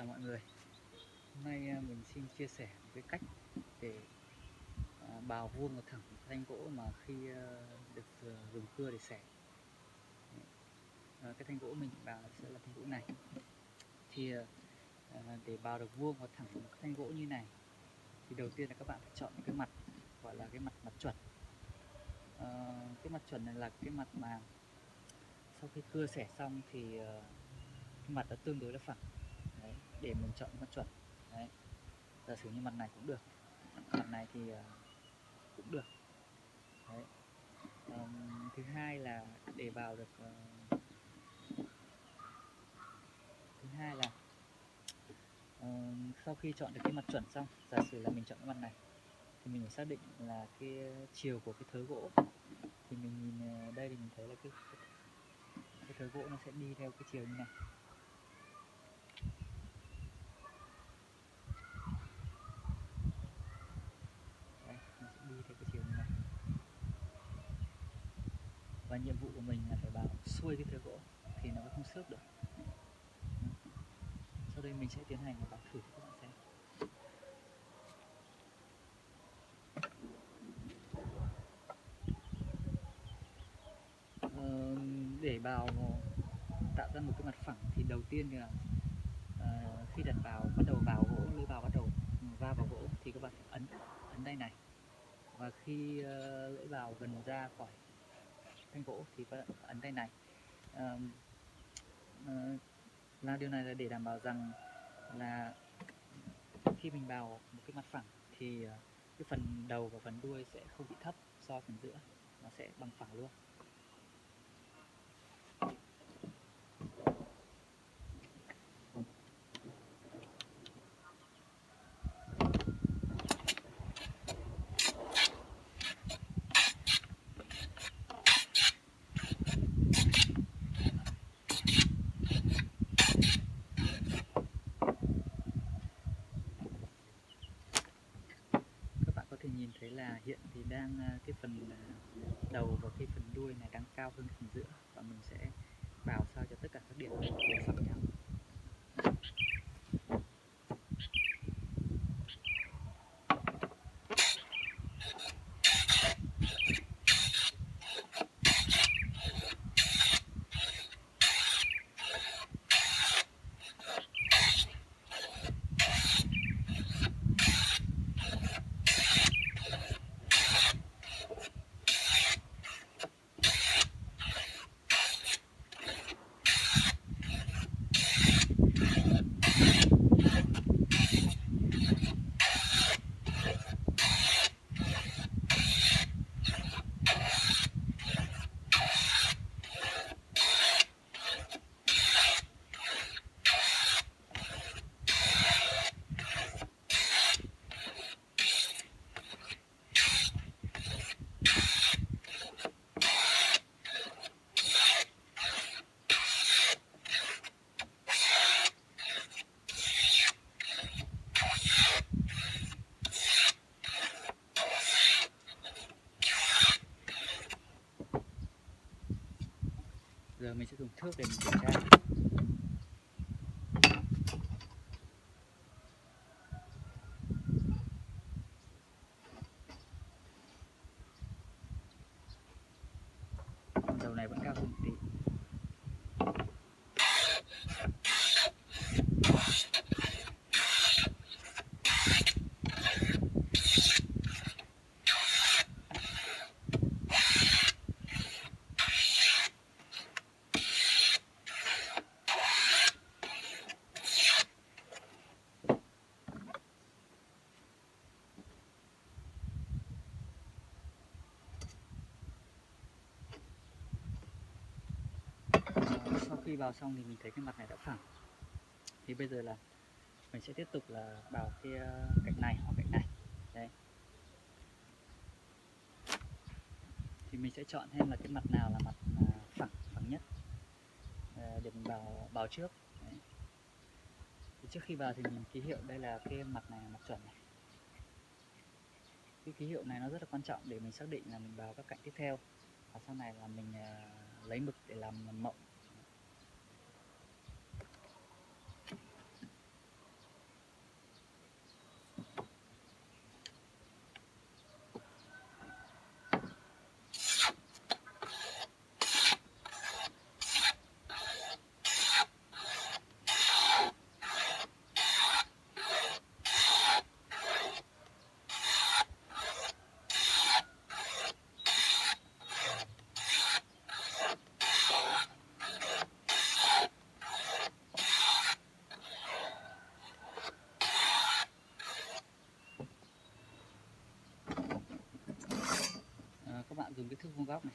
Chào mọi người. Hôm nay mình xin chia sẻ một cái cách để bào vuông và thẳng thanh gỗ mà khi được dùng cưa để xẻ. Đấy. Cái thanh gỗ mình bào sẽ là thanh gỗ này. Thì để bào được vuông và thẳng một cái thanh gỗ như này thì đầu tiên là các bạn phải chọn một cái mặt gọi là cái mặt chuẩn. Cái mặt chuẩn này là cái mặt mà sau khi cưa xẻ xong thì cái mặt nó tương đối là phẳng. Đấy, để mình chọn cái mặt chuẩn. Đấy. Giả sử như mặt này cũng được, mặt này thì cũng được. Đấy. Thứ hai là để vào được thứ hai là sau khi chọn được cái mặt chuẩn xong, giả sử là mình chọn cái mặt này thì mình phải xác định là cái chiều của cái thớ gỗ. Thì mình nhìn đây thì mình thấy là cái thớ gỗ nó sẽ đi theo cái chiều như này. Đây, nó sẽ đi theo cái chiều như này. Và nhiệm vụ của mình là phải bào xuôi cái thớ gỗ thì nó mới không xước được. Sau đây mình sẽ tiến hành bào thử cho các bạn xem. Để bào tạo ra một cái mặt phẳng thì đầu tiên là khi đặt vào bắt đầu vào gỗ, lưỡi bào bắt đầu va vào gỗ thì các bạn phải ấn đây này, và khi lưỡi bào gần ra khỏi thanh gỗ thì các bạn ấn đây này. Làm điều này là để đảm bảo rằng là khi mình bào một cái mặt phẳng thì cái phần đầu và phần đuôi sẽ không bị thấp so phần giữa, nó sẽ bằng phẳng luôn. Các bạn có thể nhìn thấy là hiện thì đang cái phần đầu và cái phần đuôi này đang cao hơn phần giữa, và mình sẽ bào sao cho tất cả các điểm đều phẳng nhau. Giờ mình sẽ dùng thước để mình kiểm tra. Đầu này vẫn cao hơn một tí. Sau khi bào xong thì mình thấy cái mặt này đã phẳng, thì bây giờ là mình sẽ tiếp tục là bào cái cạnh này hoặc cạnh này. Đấy, thì mình sẽ chọn thêm là cái mặt nào là mặt phẳng nhất để mình bào trước. Đấy. Thì trước khi bào thì mình ký hiệu đây là cái mặt này là mặt chuẩn này. Cái ký hiệu này nó rất là quan trọng để mình xác định là mình bào các cạnh tiếp theo, và sau này là mình lấy mực để làm mộng. bạn dùng cái thước vuông góc này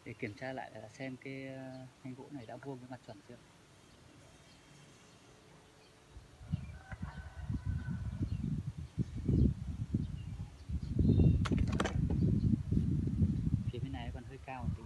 để kiểm tra lại là xem cái thanh gỗ này đã vuông cái mặt chuẩn chưa. Phía bên này còn hơi cao một tí.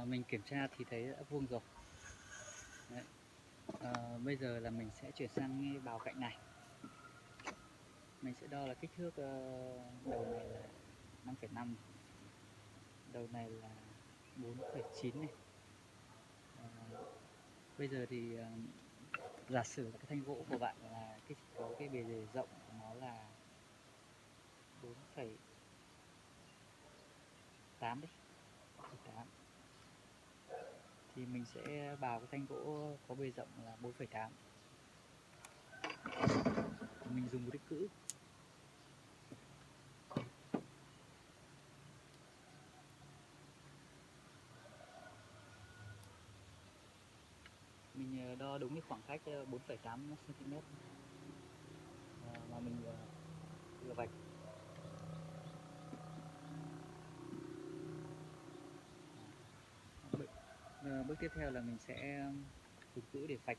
Mình kiểm tra thì thấy đã vuông rồi. Đấy. Bây giờ là mình sẽ chuyển sang cái bào cạnh này. Mình sẽ đo là kích thước đầu này là 5,5, đầu này là 4,9 này. Bây giờ thì giả sử là cái thanh gỗ của bạn là có cái bề rộng của nó là 4,8 đi, 4,8 thì mình sẽ bào cái thanh gỗ có bề rộng là 4,8. Mình dùng một cái cữ. Mình đo đúng cái khoảng cách 4,8 cm mà mình vừa vạch. Bước tiếp theo là mình sẽ dùng cữ để vạch.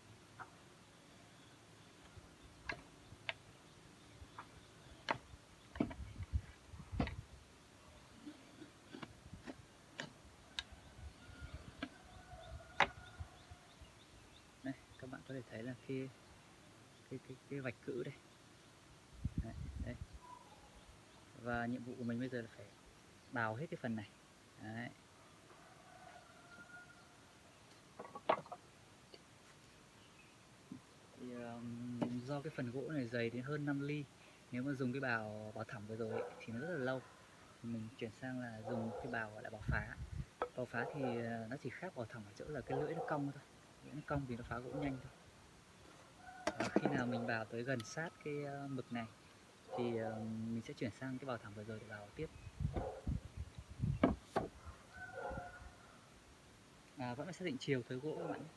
Đây, các bạn có thể thấy là cái vạch cữ đây. Đấy. Và nhiệm vụ của mình bây giờ là phải bào hết cái phần này. Đấy. Thì do cái phần gỗ này dày đến hơn 5 ly, nếu mà dùng cái bào thẳng vừa rồi thì nó rất là lâu. Thì mình chuyển sang là dùng cái bào gọi là bào phá. Bào phá thì nó chỉ khác bào thẳng ở chỗ là cái lưỡi nó cong thôi. Lưỡi nó cong thì nó phá gỗ nhanh thôi. Và khi nào mình bào tới gần sát cái mực này thì mình sẽ chuyển sang cái bào thẳng vừa rồi để bào tiếp. Vẫn phải xác định chiều tới gỗ các bạn nhé.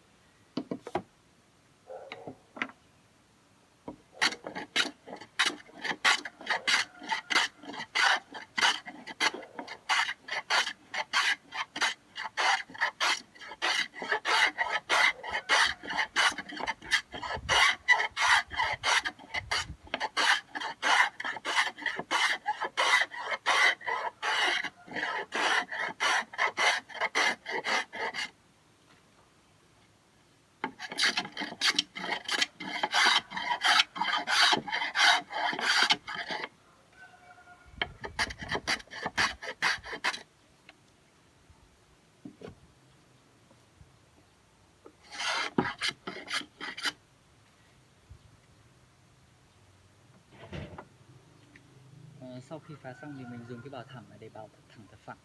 Sau khi phá xong thì mình dùng cái bào thẳng này để bào thẳng thật phẳng.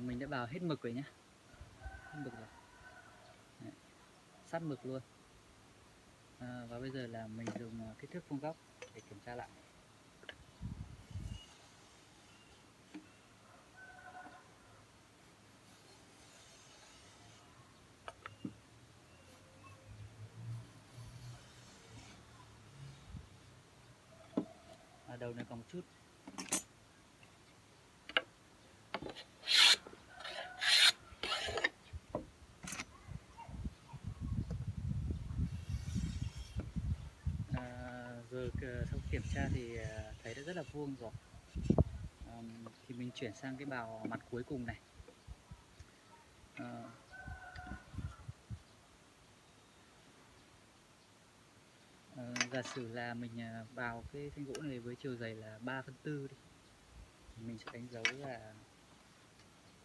Mình đã bào hết mực rồi nhé, hết mực rồi. Đấy, sát mực luôn. Và bây giờ là mình dùng kích thước vuông góc để kiểm tra lại. Đầu này còn một chút. Rồi sau kiểm tra thì thấy đã rất là vuông rồi. Thì mình chuyển sang cái bào mặt cuối cùng này. Giả sử là mình bào cái thanh gỗ này với chiều dày là 3/4 đi, thì mình sẽ đánh dấu là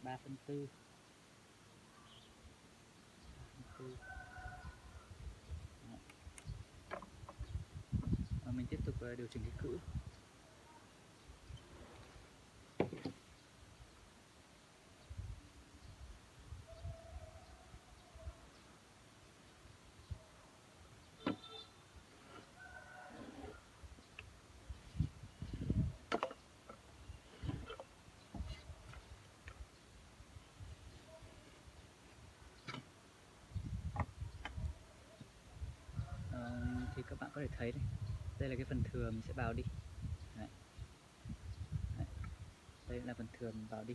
3/4. Mình tiếp tục điều chỉnh cái cữ. Thì các bạn có thể thấy đây là cái phần thừa mình sẽ bào đi. Đấy. Đấy. Đây là phần thừa mình bào đi.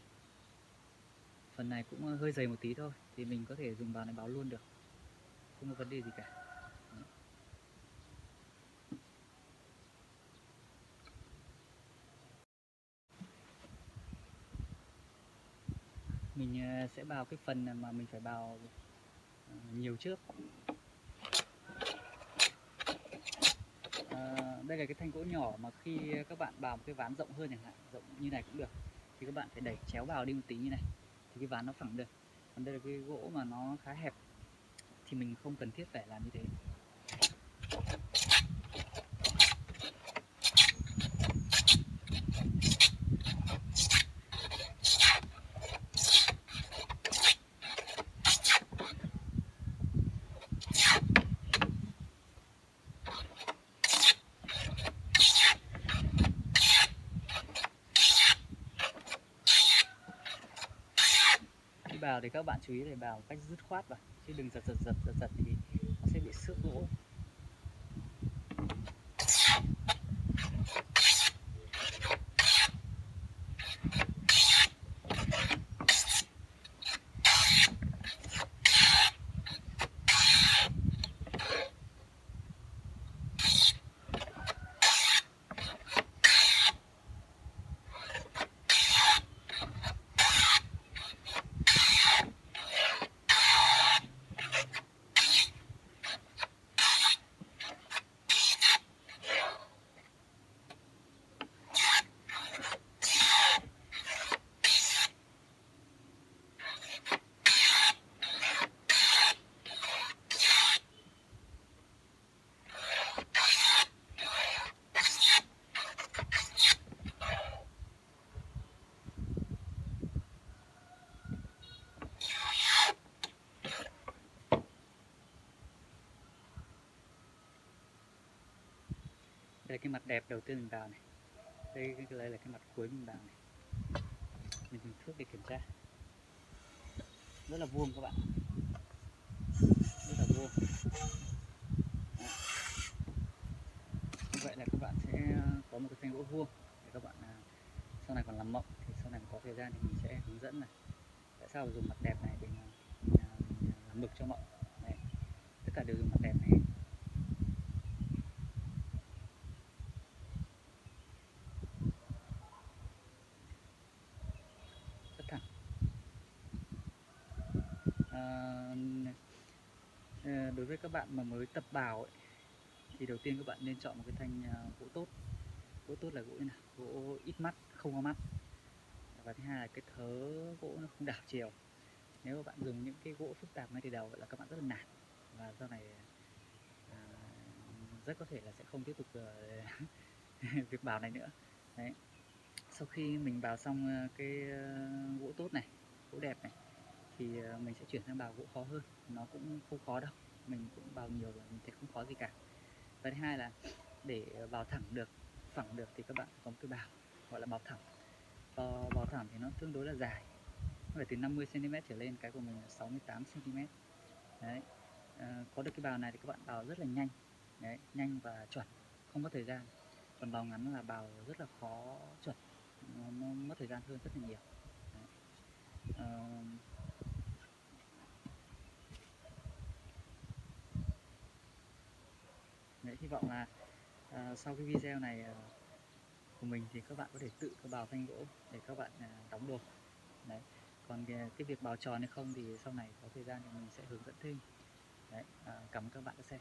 Phần này cũng hơi dày một tí thôi, thì mình có thể dùng bào này bào luôn được, không có vấn đề gì cả. Đấy. Mình sẽ bào cái phần mà mình phải bào nhiều trước. Đây là cái thanh gỗ nhỏ mà khi các bạn bào một cái ván rộng hơn chẳng hạn, rộng như này cũng được, thì các bạn phải đẩy chéo vào đi một tí như này thì cái ván nó phẳng được. Còn đây là cái gỗ mà nó khá hẹp thì mình không cần thiết phải làm như thế. Khi bào thì các bạn chú ý để bào cách dứt khoát vào, chứ đừng giật thì nó sẽ bị xước gỗ. Đây là cái mặt đẹp đầu tiên mình bào này. Đây là cái mặt cuối mình bào này. Mình dùng thước để kiểm tra. Rất là vuông các bạn. Rất là vuông. Như vậy là các bạn sẽ có một cái thanh gỗ vuông để các bạn sau này còn làm mộng, thì sau này có thời gian thì mình sẽ hướng dẫn là tại sao dùng mặt đẹp này để mình làm mực cho mộng. Đấy. Tất cả đều dùng mặt đẹp này. Rất thẳng. Đối với các bạn mà mới tập bào ấy, thì đầu tiên các bạn nên chọn một cái thanh gỗ tốt. Gỗ tốt là gỗ như nào? Gỗ ít mắt, không có mắt. Và thứ hai là cái thớ gỗ nó không đảo chiều. Nếu các bạn dùng những cái gỗ phức tạp ngay từ đầu vậy là các bạn rất là nản, và sau này rất có thể là sẽ không tiếp tục việc bào này nữa. Đấy. Sau khi mình bào xong cái gỗ tốt này gỗ đẹp này thì mình sẽ chuyển sang bào gỗ khó hơn. Nó cũng không khó đâu, mình cũng bào nhiều rồi, mình thấy không khó gì cả. Và thứ hai là để bào thẳng được, phẳng được thì các bạn có một cái bào gọi là bào thẳng. Bào thẳng thì nó tương đối là dài, nó phải từ 50 cm trở lên, cái của mình là 68 cm. Đấy. Có được cái bào này thì các bạn bào rất là nhanh. Đấy, nhanh và chuẩn, không mất thời gian. Còn bào ngắn là bào rất là khó chuẩn, nó mất thời gian hơn rất là nhiều. Đấy. Đấy, hy vọng là sau cái video này của mình thì các bạn có thể tự bào thanh gỗ để các bạn đóng đồ. Đấy. Còn cái việc bào tròn hay không thì sau này có thời gian thì mình sẽ hướng dẫn thêm. Đấy. Cảm ơn các bạn đã xem.